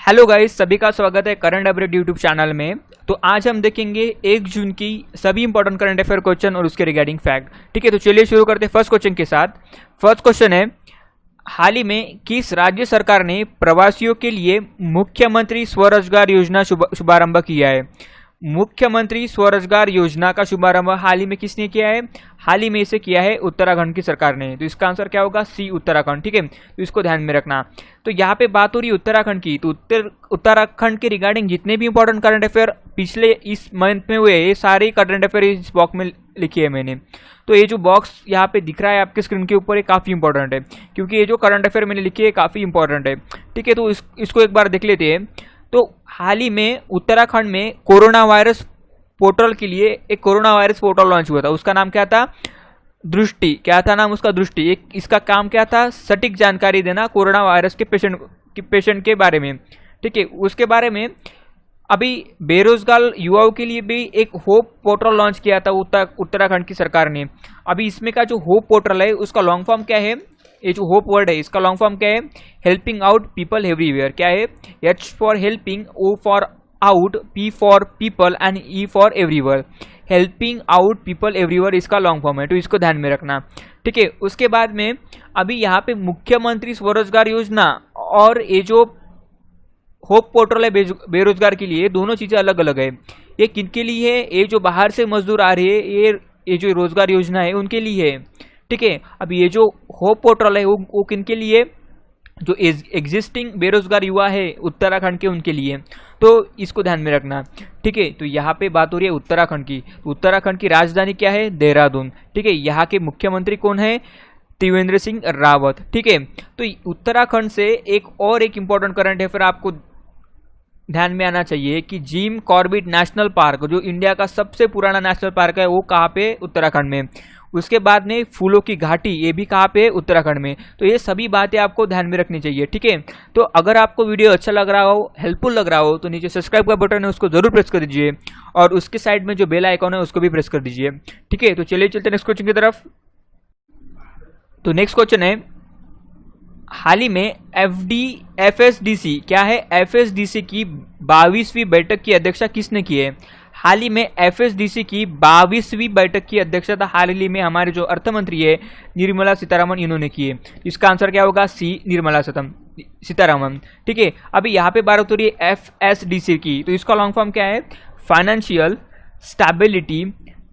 Hello guys, सभी का स्वागत है करंट अपडेट यूट्यूब चैनल में। तो आज हम देखेंगे 1 जून की सभी इंपॉर्टेंट करंट अफेयर क्वेश्चन और उसके रिगार्डिंग फैक्ट। ठीक है, तो चलिए शुरू करते हैं फर्स्ट क्वेश्चन के साथ। फर्स्ट क्वेश्चन है, हाल ही में किस राज्य सरकार ने प्रवासियों के लिए मुख्यमंत्री स्वरोजगार योजना शुभारंभ किया है? मुख्यमंत्री स्वरोजगार योजना का शुभारंभ हाल ही में किसने किया है? हाल ही में इसे किया है उत्तराखंड की सरकार ने। तो इसका आंसर क्या होगा? सी, उत्तराखंड। ठीक है, तो इसको ध्यान में रखना। तो यहाँ पे बात हो रही है उत्तराखंड की, तो उत्तराखंड के रिगार्डिंग जितने भी इंपॉर्टेंट करंट अफेयर पिछले इस मंथ में हुए, ये सारे करंट अफेयर इस बॉक्स में लिखी है मैंने। तो ये जो बॉक्स यहाँ पे दिख रहा है आपके स्क्रीन के ऊपर, ये काफ़ी इंपॉर्टेंट है, क्योंकि ये जो करंट अफेयर मैंने लिखी है काफ़ी इंपॉर्टेंट है। ठीक है, तो इसको एक बार देख लेते हैं। तो हाल ही में उत्तराखंड में कोरोना वायरस पोर्टल के लिए एक कोरोना वायरस पोर्टल लॉन्च हुआ था। उसका नाम क्या था? दृष्टि। क्या था नाम उसका? दृष्टि। एक इसका काम क्या था? सटीक जानकारी देना कोरोना वायरस के पेशेंट के बारे में। ठीक है, उसके बारे में अभी बेरोजगार युवाओं के लिए भी एक होप पोर्टल लॉन्च किया था उत्तराखंड की सरकार ने। अभी इसमें का जो होप पोर्टल है उसका लॉन्ग फॉर्म क्या है? ये जो होप वर्ड है इसका लॉन्ग फॉर्म क्या है? Helping out people everywhere. क्या है? H for helping, O for out, P for people and E for everywhere. Helping out people everywhere इसका लॉन्ग फॉर्म है, तो इसको ध्यान में रखना। ठीक है, उसके बाद में अभी यहाँ पे मुख्यमंत्री स्वरोजगार योजना और ये जो होप पोर्टल है बेरोजगार के लिए, दोनों चीजें अलग अलग है। ये किन के लिए है? ये जो बाहर से मजदूर आ रहे हैं, ये जो रोजगार योजना है उनके लिए है। ठीक है, अभी ये जो होप पोर्टल है वो किन के लिए? जो एग्जिस्टिंग बेरोजगार युवा है उत्तराखंड के, उनके लिए। तो इसको ध्यान में रखना। ठीक है, तो यहाँ पे बात हो रही है उत्तराखंड की। तो उत्तराखंड की राजधानी क्या है? देहरादून। ठीक है, यहाँ के मुख्यमंत्री कौन है? त्रिवेंद्र सिंह रावत। ठीक है, तो उत्तराखंड से एक इंपॉर्टेंट करंट अफेयर आपको ध्यान में आना चाहिए कि जिम कॉर्बेट नेशनल पार्क, जो इंडिया का सबसे पुराना नेशनल पार्क है, वो कहाँ पे? उत्तराखंड में। उसके बाद में फूलों की घाटी, ये भी कहाँ पे? उत्तराखंड में। तो ये सभी बातें आपको ध्यान में रखनी चाहिए। ठीक है, तो अगर आपको वीडियो अच्छा लग रहा हो, हेल्पफुल लग रहा हो, तो नीचे सब्सक्राइब का बटन है उसको जरूर प्रेस कर दीजिए, और उसके साइड में जो बेल आइकॉन है उसको भी प्रेस कर दीजिए। ठीक है, तो चलिए चलते नेक्स्ट क्वेश्चन की तरफ। तो नेक्स्ट क्वेश्चन है, हाल ही में FSDC, क्या है? FSDC की 22वीं बैठक की अध्यक्षता किसने की है? हाल ही में FSDC की 22वीं बैठक की अध्यक्षता हाल ही में हमारे जो अर्थ मंत्री है निर्मला सीतारमण, इन्होंने की है। इसका आंसर क्या होगा? सी, निर्मला सीतारमण। ठीक है, अभी यहाँ पे बात हो रही है FSDC की, तो इसका लॉन्ग फॉर्म क्या है? Financial stability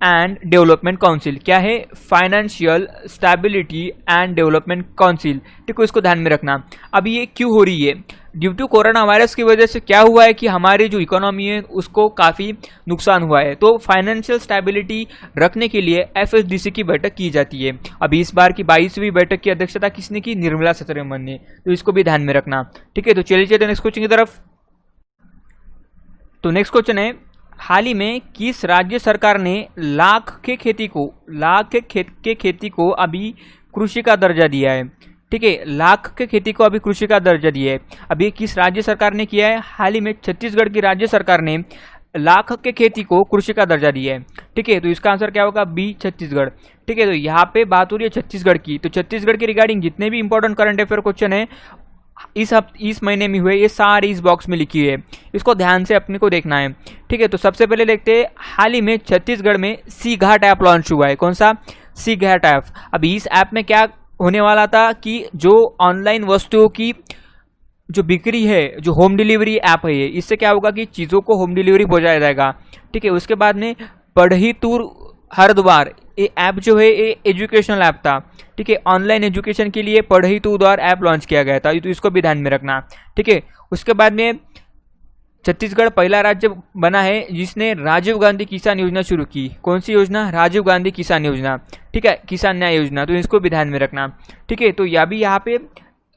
and development council. क्या है? Financial stability and development council. ठीक है, इसको ध्यान में रखना। अभी ये क्यों हो रही है? ड्यू टू कोरोना वायरस की वजह से क्या हुआ है कि हमारी जो इकोनॉमी है उसको काफ़ी नुकसान हुआ है। तो फाइनेंशियल स्टेबिलिटी रखने के लिए FSDC की बैठक की जाती है। अभी इस बार की 22वीं बैठक की अध्यक्षता किसने की? निर्मला सीतारमण ने। तो इसको भी ध्यान में रखना। ठीक है, तो चलिए चलते नेक्स्ट क्वेश्चन की तरफ। तो नेक्स्ट क्वेश्चन है, हाल ही में किस राज्य सरकार ने लाख के खेती को अभी कृषि का दर्जा दिया है? ठीक है, लाख के खेती को अभी कृषि का दर्जा दिया है। अभी किस राज्य सरकार ने किया है? हाल ही में छत्तीसगढ़ की राज्य सरकार ने लाख के खेती को कृषि का दर्जा दिया है। ठीक है, तो इसका आंसर क्या होगा? बी, छत्तीसगढ़। ठीक है, तो यहाँ पे बात हो रही है छत्तीसगढ़ की। तो छत्तीसगढ़ के रिगार्डिंग जितने भी इंपॉर्टेंट करंट अफेयर क्वेश्चन है इस महीने में हुए, ये सारे इस बॉक्स में लिखी है। इसको ध्यान से अपने को देखना है। ठीक है, तो सबसे पहले देखते हैं, हाल ही में छत्तीसगढ़ में सी घाट ऐप लॉन्च हुआ है। कौन सा? सी घाट ऐप। अभी इस ऐप में क्या होने वाला था कि जो ऑनलाइन वस्तुओं की जो बिक्री है, जो होम डिलीवरी ऐप है, इससे क्या होगा कि चीज़ों को होम डिलीवरी पहुंचाया जाएगा। ठीक है, उसके बाद में पढ़ई टूर हरिद्वार, ये ऐप जो है ये एजुकेशनल ऐप था। ठीक है, ऑनलाइन एजुकेशन के लिए पढ़ई टू द्वार ऐप लॉन्च किया गया था, तो इसको भी ध्यान में रखना। ठीक है, उसके बाद में छत्तीसगढ़ पहला राज्य बना है जिसने राजीव गांधी किसान योजना शुरू की। कौन सी योजना? राजीव गांधी किसान योजना। ठीक है, किसान न्याय योजना, तो इसको भी ध्यान में रखना। ठीक है, तो यहाँ पे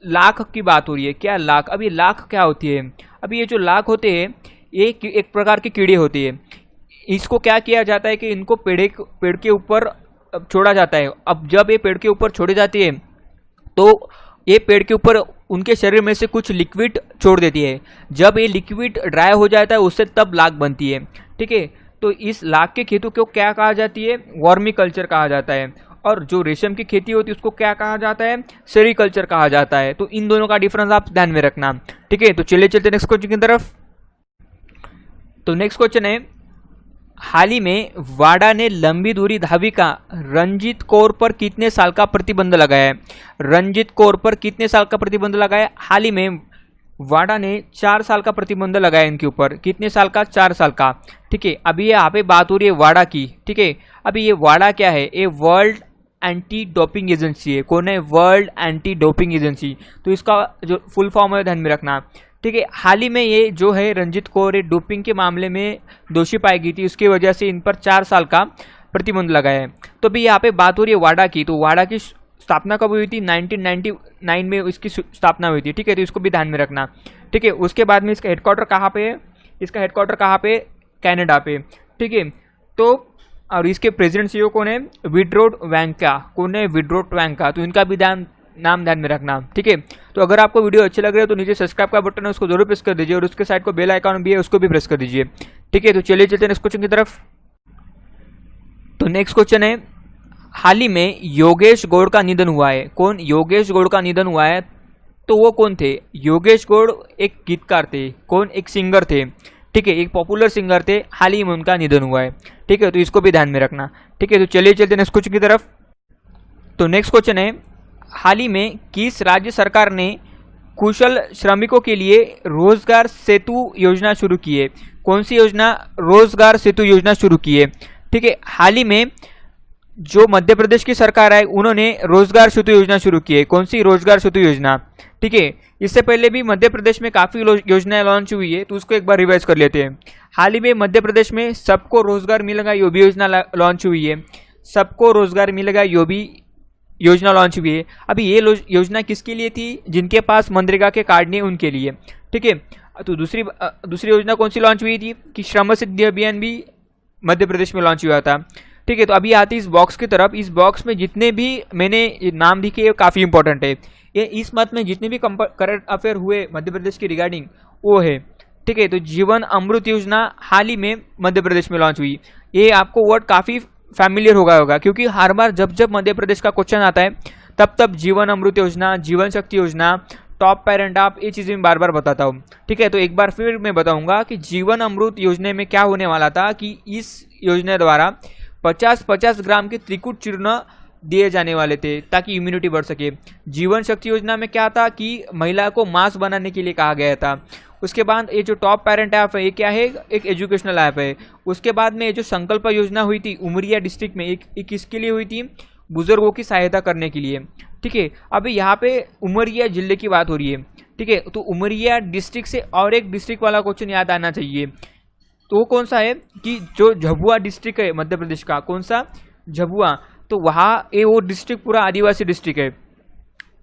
लाख की बात हो रही है। क्या लाख? अभी लाख क्या होती है? अभी ये जो लाख होते हैं ये एक प्रकार के कीड़े होते हैं। इसको क्या किया जाता है कि इनको पेड़ के ऊपर छोड़ा जाता है। अब जब ये पेड़ के ऊपर छोड़ी जाती है तो ये पेड़ के ऊपर उनके शरीर में से कुछ लिक्विड छोड़ देती है। जब ये लिक्विड ड्राई हो जाता है उससे तब लाख बनती है। ठीक है, तो इस लाख के खेतों को क्या कहा जाती है? वर्मी कल्चर कहा जाता है। और जो रेशम की खेती होती है उसको क्या कहा जाता है, सेरिकल्चर कहा जाता है। तो इन दोनों का डिफरेंस आप ध्यान में रखना, ठीक है। तो चलिए चलते नेक्स्ट क्वेश्चन की तरफ। तो नेक्स्ट क्वेश्चन है, हाल ही में वाडा ने लंबी दूरी धाविका रंजीत कौर पर कितने साल का प्रतिबंध लगाया है? रंजीत कौर पर कितने साल का प्रतिबंध लगाया? हाल ही में वाडा ने 4 साल का प्रतिबंध लगाया इनके ऊपर। कितने साल का? 4 साल का, ठीक है। अभी यहाँ पे बात हो रही है वाडा की, ठीक है। अभी ये वाडा क्या है? ये वर्ल्ड एंटी डोपिंग एजेंसी है। कौन है? World anti doping agency. तो इसका जो फुल फॉर्म है ध्यान में रखना, ठीक है। हाल ही में ये जो है रंजीत कौर डोपिंग के मामले में दोषी पाई गई थी, उसकी वजह से इन पर 4 साल का प्रतिबंध लगाया है। तो अभी यहाँ पे बात हो रही है वाडा की। तो वाडा की स्थापना कब हुई थी? 1999 में इसकी स्थापना हुई थी, ठीक है। तो इसको भी ध्यान में रखना, ठीक है। उसके बाद में इसका हेडक्वार्टर कहाँ पे है? इसका हेडक्वार्टर कहाँ पे? कनाडा पे, ठीक है। तो और इसके प्रेसिडेंट सीईओ कौन है? विड्रोट वैंका। कौन है? विड्रोट वैंका। तो इनका भी नाम ध्यान में रखना, ठीक है। तो अगर आपको वीडियो अच्छे लग रहे हो तो नीचे सब्सक्राइब का बटन है उसको जरूर प्रेस कर दीजिए, और उसके साइड को बेल आइकन भी है उसको भी प्रेस कर दीजिए, ठीक है। तो चलिए चलते हैं नेक्स्ट क्वेश्चन की तरफ। तो नेक्स्ट क्वेश्चन है, हाल ही में योगेश गौड़ का निधन हुआ है। कौन? योगेश गौड़ का निधन हुआ है। तो वो कौन थे? योगेश गौड़ एक गीतकार थे। कौन? एक सिंगर थे, ठीक है। एक पॉपुलर सिंगर थे। हाल ही में उनका निधन हुआ है, ठीक है। तो इसको भी ध्यान में रखना, ठीक है। तो चलिए चलते हैं नेक्स्ट क्वेश्चन की तरफ। तो नेक्स्ट क्वेश्चन है, हाल ही में किस राज्य सरकार ने कुशल श्रमिकों के लिए रोजगार सेतु योजना शुरू की है? कौन सी योजना? रोजगार सेतु योजना शुरू की है, ठीक है। हाल ही में जो मध्य प्रदेश की सरकार है उन्होंने रोजगार सेतु योजना शुरू की है। कौन सी? रोजगार सेतु योजना, ठीक है। इससे पहले भी मध्य प्रदेश में काफी योजनाएं लॉन्च हुई है, तो उसको एक बार रिवाइज कर लेते हैं। हाल ही में मध्य प्रदेश में सबको रोजगार मिलेगा यो भी योजना लॉन्च हुई है। सबको रोजगार मिलेगा यो भी योजना लॉन्च हुई है। अभी ये योजना किसके लिए थी? जिनके पास मनरेगा के कार्ड नहीं उनके लिए, ठीक है। तो दूसरी योजना कौन सी लॉन्च हुई थी? कि श्रम सिद्धि अभियान भी मध्य प्रदेश में लॉन्च हुआ था, ठीक है। तो अभी आती है इस बॉक्स की तरफ। इस बॉक्स में जितने भी मैंने नाम लिखे काफी इंपॉर्टेंट है। ये इस मत में जितने भी करंट अफेयर हुए मध्य प्रदेश की रिगार्डिंग वो है, ठीक है। तो जीवन अमृत योजना हाल ही में मध्य प्रदेश में लॉन्च हुई। ये आपको वर्ड काफी फैमिलियर होगा क्योंकि हर बार जब मध्य प्रदेश का क्वेश्चन आता है तब जीवन अमृत योजना, जीवन शक्ति योजना, टॉप पेरेंट आप, ये चीजें बार बार बताता हूँ, ठीक है। तो एक बार फिर मैं बताऊंगा कि जीवन अमृत योजना में क्या होने वाला था कि इस योजना द्वारा 50-50 ग्राम के त्रिकुट चूर्ण दिए जाने वाले थे ताकि इम्यूनिटी बढ़ सके। जीवन शक्ति योजना में क्या था कि महिला को मास्क बनाने के लिए कहा गया था। उसके बाद ये जो टॉप पेरेंट ऐप है ये क्या है? एक एजुकेशनल ऐप है। उसके बाद में ये जो संकल्प योजना हुई थी उमरिया डिस्ट्रिक्ट में, एक किसके लिए हुई थी? बुजुर्गों की सहायता करने के लिए, ठीक है। अभी यहाँ पे उमरिया जिले की बात हो रही है, ठीक है। तो उमरिया डिस्ट्रिक्ट से और एक डिस्ट्रिक्ट वाला क्वेश्चन याद आना चाहिए। तो वो कौन सा है? कि जो झाबुआ डिस्ट्रिक्ट है मध्य प्रदेश का, कौन सा? झाबुआ। तो वहाँ वो डिस्ट्रिक्ट पूरा आदिवासी डिस्ट्रिक्ट है,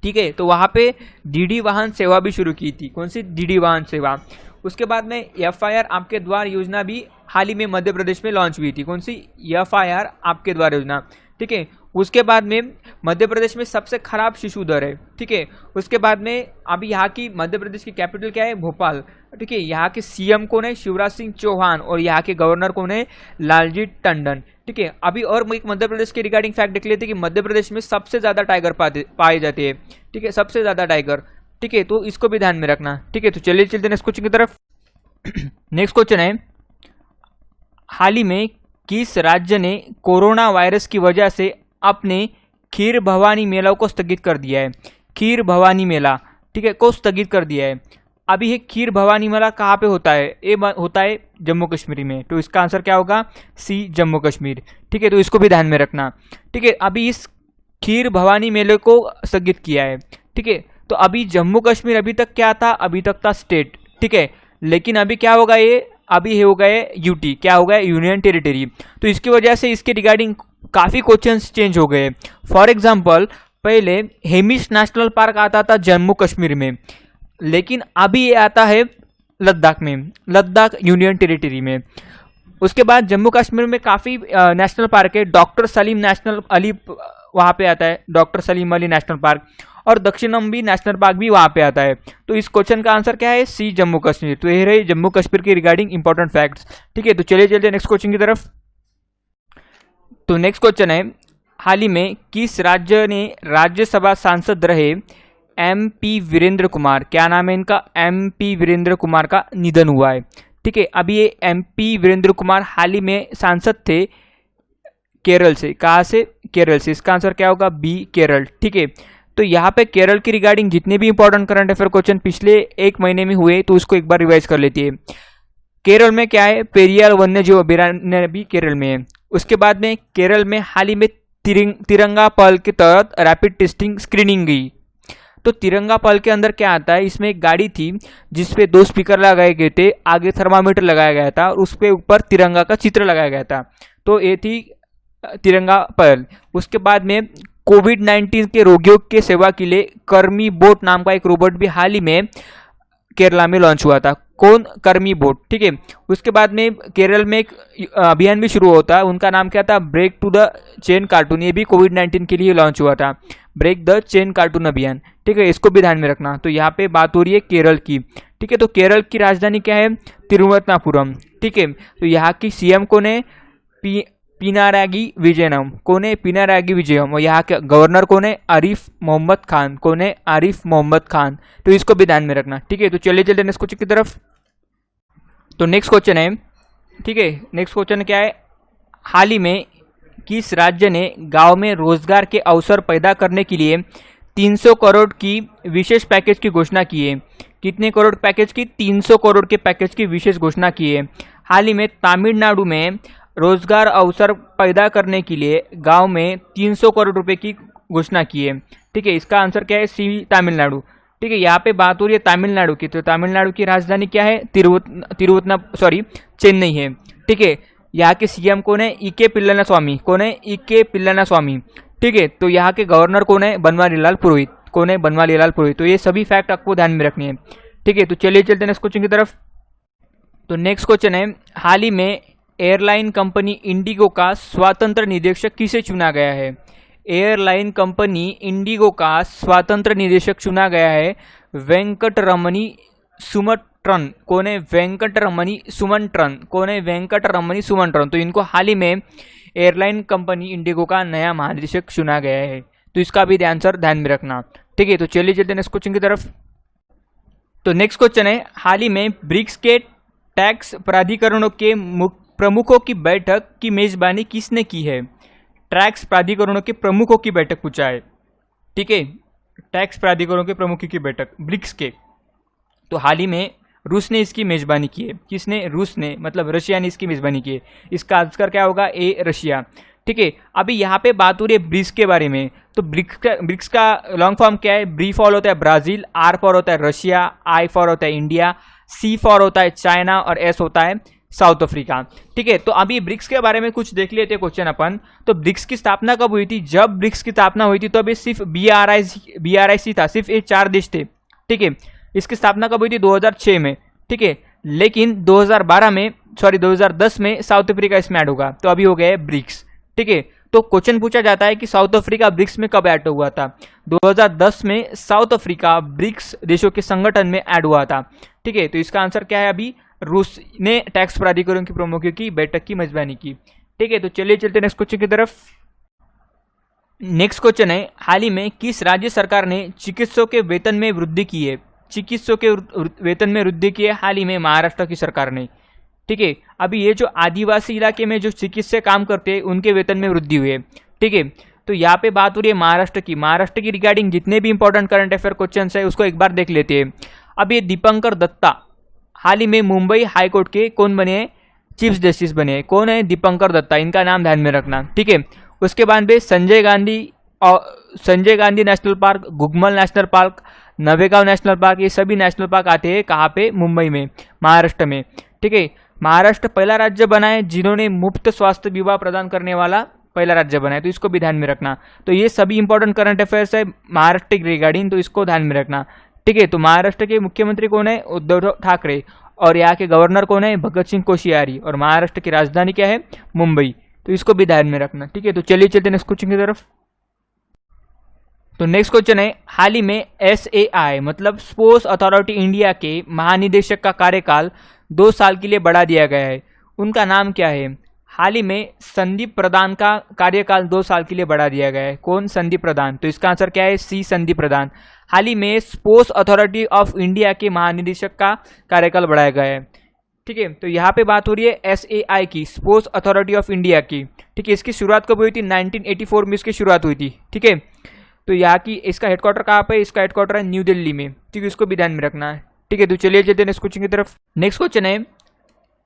ठीक है। तो वहाँ पे डीडी वाहन सेवा भी शुरू की थी। कौन सी? डीडी वाहन सेवा। उसके बाद में एफआईआर आपके द्वार योजना भी हाल ही में मध्य प्रदेश में लॉन्च हुई थी। कौन सी? एफआईआर आपके द्वार योजना, ठीक है। उसके बाद में मध्य प्रदेश में सबसे खराब शिशु दर है, ठीक है। उसके बाद में अभी यहाँ की मध्य प्रदेश की कैपिटल क्या है? भोपाल, ठीक है। यहाँ के सीएम कौन है? शिवराज सिंह चौहान। और यहाँ के गवर्नर कौन है? लालजी टंडन, ठीक है। अभी और एक मध्य प्रदेश के रिगार्डिंग फैक्ट देख लेते हैं कि मध्य प्रदेश में सबसे ज्यादा टाइगर पाए जाते हैं, ठीक है। सबसे ज्यादा टाइगर, ठीक है। तो इसको भी ध्यान में रखना, ठीक है। तो चलिए चलते नेक्स्ट क्वेश्चन की तरफ। नेक्स्ट क्वेश्चन है, हाल ही में किस राज्य ने कोरोना वायरस की वजह से अपने खीर भवानी मेला को स्थगित कर दिया है? खीर भवानी मेला, ठीक है, को स्थगित कर दिया है। अभी ये खीर भवानी मेला कहाँ पे होता है? ये होता है जम्मू कश्मीर में। तो इसका आंसर क्या होगा? सी, जम्मू कश्मीर, ठीक है। तो इसको भी ध्यान में रखना, ठीक है। अभी इस खीर भवानी मेले को स्थगित किया है, ठीक है। तो अभी जम्मू कश्मीर अभी तक क्या था? अभी तक था स्टेट, ठीक है। लेकिन अभी क्या होगा? ये अभी हो गए यूटी, क्या हो गया? Union territory. तो इसकी वजह से इसके रिगार्डिंग काफी क्वेश्चंस चेंज हो गए। फॉर एग्जांपल पहले हेमिस नेशनल पार्क आता था जम्मू कश्मीर में, लेकिन अभी ये आता है लद्दाख में, लद्दाख यूनियन टेरिटरी में। उसके बाद जम्मू कश्मीर में काफी नेशनल पार्क है। डॉक्टर सलीम नेशनल अली वहां पे आता है, doctor Salim Ali national park, और दक्षिणम्बी नेशनल पार्क भी वहां पे आता है। तो इस क्वेश्चन का आंसर क्या है? सी, जम्मू कश्मीर। तो ये रहे जम्मू कश्मीर के रिगार्डिंग इंपॉर्टेंट फैक्ट्स, ठीक है। तो चलिए चलते नेक्स्ट क्वेश्चन की तरफ। तो नेक्स्ट क्वेश्चन है, हाल ही में किस राज्य ने राज्यसभा सांसद रहे MP वीरेंद्र कुमार, क्या नाम है इनका, MP वीरेंद्र कुमार का निधन हुआ है। ठीक है, अभी ये MP वीरेंद्र कुमार हाल ही में सांसद थे केरल से। कहाँ से? केरल से। इसका आंसर क्या होगा? बी, केरल। ठीक है, तो यहाँ पे केरल की रिगार्डिंग जितने भी इंपॉर्टेंट करंट अफेयर क्वेश्चन पिछले एक महीने में हुए तो उसको एक बार रिवाइज कर लेती है। केरल में क्या है? पेरियार वन्य जीव अभयारण्य भी केरल में है। उसके बाद में केरल में हाल ही में तिरंगा पहल के तहत रैपिड टेस्टिंग स्क्रीनिंग गई। तो तिरंगा पहल के अंदर क्या आता है, इसमें एक गाड़ी थी जिसपे 2 स्पीकर लगाए गए थे, आगे थर्मामीटर लगाया गया था और उसके ऊपर तिरंगा का चित्र लगाया गया था। तो ये थी तिरंगा पहल। उसके बाद में कोविड-19 के रोगियों के सेवा के लिए कर्मी बोट नाम का एक रोबोट भी हाल ही में केरला में लॉन्च हुआ था। कौन? कर्मी बोट। ठीक है, उसके बाद में केरल में एक अभियान भी शुरू होता है, उनका नाम क्या था? Break to the chain cartoon. ये भी कोविड-19 के लिए लॉन्च हुआ था, ब्रेक द चेन कार्टून अभियान। ठीक है, इसको भी ध्यान में रखना। तो यहाँ पे बात हो रही है केरल की। ठीक है, तो केरल की राजधानी क्या है? तिरुवनंतपुरम। ठीक है, तो यहाँ की CM कौन है? पिनारागी विजयनम। कौन है? पिनारागी विजयम। और यहाँ के गवर्नर कौन है? आरिफ मोहम्मद खान। कौन है? आरिफ मोहम्मद खान। तो इसको भी ध्यान में रखना। ठीक है, तो चलिए चलते नेक्स्ट क्वेश्चन की तरफ। तो नेक्स्ट क्वेश्चन है, ठीक है, नेक्स्ट क्वेश्चन क्या है? हाल ही में किस राज्य ने गांव में रोजगार के अवसर पैदा करने के लिए 300 करोड़ की विशेष पैकेज की घोषणा की है? कितने करोड़ पैकेज की? 300 करोड़ के पैकेज की विशेष घोषणा की है। हाल ही में तमिलनाडु में रोजगार अवसर पैदा करने के लिए गांव में 300 करोड़ रुपए की घोषणा की है। ठीक है, इसका आंसर क्या है? सी, तमिलनाडु। ठीक है, यहाँ पे बात हो रही है तमिलनाडु की। तो तमिलनाडु की राजधानी क्या है? चेन्नई है। ठीक है, यहाँ के CM कौन है? EK पिल्लानास्वामी। कौन है? EK पिल्लानास्वामी। ठीक है, तो यहाँ के गवर्नर कौन है? बनवारीलाल पुरोहित। कौन है? बनवारीलाल पुरोहित। तो ये सभी फैक्ट आपको ध्यान में रखनी है। ठीक है, तो चलिए चलते हैं नेक्स्ट क्वेश्चन की तरफ। तो नेक्स्ट क्वेश्चन है, हाल ही में एयरलाइन कंपनी इंडिगो का स्वतंत्र निदेशक किसे चुना गया है? एयरलाइन कंपनी इंडिगो का स्वतंत्र निदेशक चुना गया है वेंकटरमणी सुमंट्रन। कौन है? वेंकटरमणी सुमंट्रन। कौन है? वेंकटरमणी सुमंट्रन। तो इनको हाल ही में एयरलाइन कंपनी इंडिगो का नया महानिदेशक चुना गया है। तो इसका भी आंसर ध्यान में रखना। ठीक है, तो चलिए चलते हैं नेक्स्ट क्वेश्चन की तरफ। तो नेक्स्ट क्वेश्चन है, हाल ही में ब्रिक्स के टैक्स प्राधिकरणों के प्रमुखों की बैठक की मेजबानी किसने की है? टैक्स प्राधिकरणों के प्रमुखों की बैठक पूछा है। ठीक है, टैक्स प्राधिकरणों के प्रमुखों की बैठक ब्रिक्स के। तो हाल ही में रूस ने इसकी मेजबानी की है। किसने? रूस ने, मतलब रशिया ने इसकी मेजबानी की है। इसका आंसर क्या होगा? ए, रशिया। ठीक है, अभी यहाँ पे बात हो रही है ब्रिक्स के बारे में। तो ब्रिक्स का लॉन्ग फॉर्म क्या है? ब्री फॉर होता है ब्राजील, R फॉर होता है रशिया, I फॉर होता है इंडिया, C फॉर होता है चाइना और S होता है साउथ अफ्रीका। ठीक है, तो अभी ब्रिक्स के बारे में कुछ देख लेते हैं क्वेश्चन अपन। तो ब्रिक्स की स्थापना कब हुई थी? जब ब्रिक्स की स्थापना हुई थी तो अभी सिर्फ BRIC था, सिर्फ ये 4 देश थे। ठीक है, इसकी स्थापना कब हुई थी? 2006 में। ठीक है, लेकिन 2010 में साउथ अफ्रीका इसमें ऐड होगा, तो अभी हो गया है ब्रिक्स। ठीक है, तो क्वेश्चन पूछा जाता है कि साउथ अफ्रीका ब्रिक्स में कब ऐड हुआ था? 2010 में साउथ अफ्रीका ब्रिक्स देशों के संगठन में ऐड हुआ था। ठीक है, तो इसका आंसर क्या है? अभी रूस ने टैक्स प्राधिकरणों के प्रमुखों की बैठक की मेजबानी की। ठीक है, तो चलिए चलते नेक्स्ट क्वेश्चन की तरफ। नेक्स्ट क्वेश्चन है, हाल ही में किस राज्य सरकार ने चिकित्सकों के वेतन में वृद्धि की है? चिकित्सकों के वेतन में वृद्धि की है हाल ही में महाराष्ट्र की सरकार ने। ठीक है, अभी ये जो आदिवासी इलाके में जो चिकित्सक काम करते हैं उनके वेतन में वृद्धि हुई है। ठीक है, तो यहाँ पे बात हो रही है महाराष्ट्र की। महाराष्ट्र की रिगार्डिंग जितने भी इंपॉर्टेंट करंट अफेयर क्वेश्चन है उसको एक बार देख लेते हैं। अब ये दीपंकर दत्ता हाल ही में मुंबई हाईकोर्ट के कौन बने हैं? चीफ जस्टिस बने हैं। कौन है? दीपंकर दत्ता। इनका नाम ध्यान में रखना। ठीक है, उसके बाद में Sanjay Gandhi national park, Gugamal national park, Navegaon national park, ये सभी नेशनल पार्क आते हैं कहाँ पे? मुंबई में, महाराष्ट्र में। ठीक है, महाराष्ट्र पहला राज्य बना है जिन्होंने मुफ्त स्वास्थ्य बीमा प्रदान करने वाला पहला राज्य बना है, तो इसको भी ध्यान में रखना। तो ये सभी इंपॉर्टेंट करंट अफेयर्स है महाराष्ट्र के रिगार्डिंग, तो इसको ध्यान में रखना। ठीक है, तो महाराष्ट्र के मुख्यमंत्री कौन है? उद्धव ठाकरे। और यहाँ के गवर्नर कौन है? भगत सिंह कोश्यारी। और महाराष्ट्र की राजधानी क्या है? मुंबई। तो इसको भी ध्यान में रखना। ठीक है, तो चलिए चलते नेक्स्ट क्वेश्चन की तरफ। तो नेक्स्ट क्वेश्चन है, हाल ही में SAI मतलब स्पोर्ट्स अथॉरिटी इंडिया के महानिदेशक का कार्यकाल 2 साल के लिए बढ़ा दिया गया है। उनका नाम क्या है? हाल ही में संदीप प्रधान का कार्यकाल 2 साल के लिए बढ़ा दिया गया है। कौन? संदीप प्रधान। तो इसका आंसर क्या है? सी, संदीप प्रधान। हाल ही में स्पोर्ट्स अथॉरिटी ऑफ इंडिया के महानिदेशक का कार्यकाल बढ़ाया गया है। ठीक है, तो यहाँ पे बात हो रही है SAI की, स्पोर्ट्स अथॉरिटी ऑफ इंडिया की। ठीक है, इसकी शुरुआत कब हुई थी? 1984 में इसकी शुरुआत हुई थी। ठीक है, तो यहाँ की इसका हेडक्वार्टर कहाँ पे? इसका हेडक्वार्टर है न्यू दिल्ली में। ठीक है, इसको भी ध्यान में रखना है। ठीक है, तो चलिए चलते हैं नेक्स्ट क्वेश्चन की तरफ। नेक्स्ट क्वेश्चन है,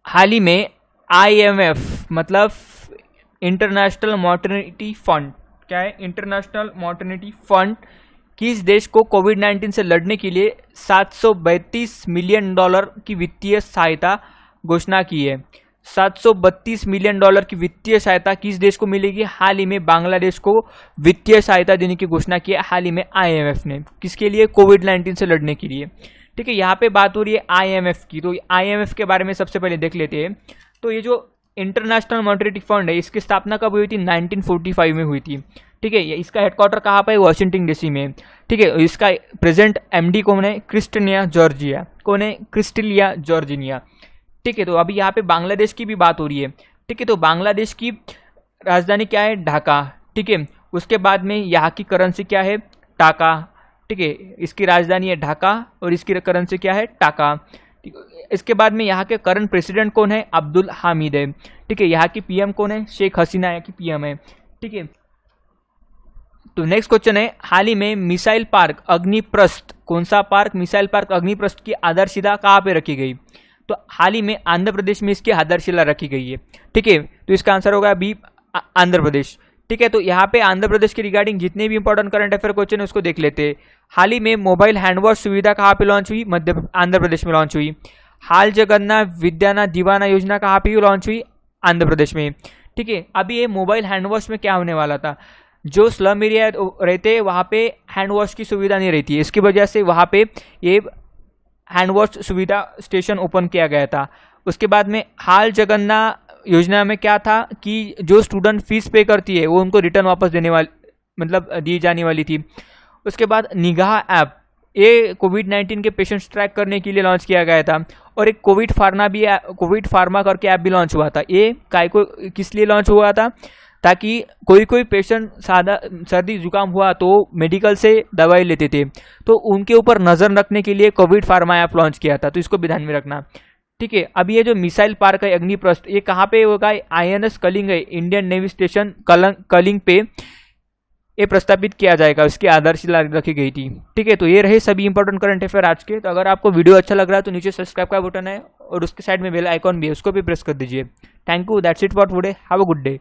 हाल ही में IMF मतलब इंटरनेशनल मॉनेटरी फंड, क्या है? इंटरनेशनल मॉनेटरी फंड किस देश को कोविड-19 से लड़ने के लिए $732 मिलियन की वित्तीय सहायता घोषणा की है। $732 मिलियन की वित्तीय सहायता किस देश को मिलेगी? हाल ही में बांग्लादेश को वित्तीय सहायता देने की घोषणा की है हाल ही में IMF ने। किसके लिए? कोविड-19 से लड़ने के लिए। ठीक है, यहाँ पे बात हो रही है IMF की, तो IMF के बारे में सबसे पहले देख लेते हैं। तो ये जो इंटरनेशनल मॉनेटरी फंड है, इसकी स्थापना कब हुई थी? 1945 में हुई थी। ठीक है, इसका हेडक्वार्टर कहाँ पे है? वॉशिंगटन DC में। ठीक है, इसका प्रेजेंट MD कौन है? क्रिस्टलिया जॉर्जिया। कौन है? क्रिस्टलिया जॉर्जिनिया। ठीक है, तो अभी यहाँ पे बांग्लादेश की भी बात हो रही है। ठीक है, तो बांग्लादेश की राजधानी क्या है? ढाका। ठीक है, उसके बाद में यहाँ की करेंसी क्या है? टाका। ठीक है, इसकी राजधानी है ढाका और इसकी करेंसी क्या है? टाका। इसके बाद में यहाँ के करंट प्रेसिडेंट कौन है? अब्दुल हामिद है। ठीक है, यहाँ की PM कौन है? शेख हसीना यहाँ की PM है। ठीक है, तो नेक्स्ट क्वेश्चन है, हाल ही में मिसाइल पार्क अग्निप्रस्थ, कौन सा पार्क? मिसाइल पार्क अग्निप्रस्थ की आधारशिला कहाँ पे रखी गई? तो हाल ही में आंध्र प्रदेश में इसकी आधारशिला रखी गई है। ठीक है, तो इसका आंसर होगा बी, आंध्र प्रदेश। ठीक है, तो यहाँ पे आंध्र प्रदेश के रिगार्डिंग जितने भी इंपॉर्टेंट करंट अफेयर क्वेश्चन है उसको देख लेते हैं। हाल ही में मोबाइल हैंड वॉश सुविधा कहाँ पे लॉन्च हुई? आंध्र प्रदेश में लॉन्च हुई। हाल जगन्नाथ विद्यानाथ दीवाना योजना कहाँ पे लॉन्च हुई? आंध्र प्रदेश में। ठीक है, अभी ये मोबाइल हैंड वॉश में क्या होने वाला था, जो स्लम एरिया रहते हैं वहाँ पे हैंड वॉश की सुविधा नहीं रहती है, इसकी वजह से वहाँ पे ये हैंड वॉश सुविधा स्टेशन ओपन किया गया था। उसके बाद में हाल जगन्नाथ योजना में क्या था कि जो स्टूडेंट फीस पे करती है वो उनको रिटर्न वापस देने वाली, मतलब दी जाने वाली थी। उसके बाद निगाह ऐप, ये कोविड-19 के पेशेंट्स ट्रैक करने के लिए लॉन्च किया गया था। और एक कोविड फार्मा करके ऐप भी लॉन्च हुआ था। ये काय को किस लिए लॉन्च हुआ था? ताकि कोई पेशेंट सादा सर्दी जुकाम हुआ तो मेडिकल से दवाई लेते थे, तो उनके ऊपर नज़र रखने के लिए कोविड फार्मा ऐप लॉन्च किया था। तो इसको भी ध्यान में रखना। ठीक है, अब ये जो मिसाइल पार्क है अग्निप्रस्थ, ये कहाँ पे होगा? INS कलिंग है, इंडियन नेवी स्टेशन कलिंग पे ये प्रस्तावित किया जाएगा, उसकी आधारशिला रखी गई थी। ठीक है, तो ये रहे सभी इंपॉर्टेंट करंट अफेयर आज के। तो अगर आपको वीडियो अच्छा लग रहा है तो नीचे सब्सक्राइब का बटन है और उसके साइड में बेल आइकॉन भी है, उसको भी प्रेस कर दीजिए। Thank you, that's it for today, have a good day.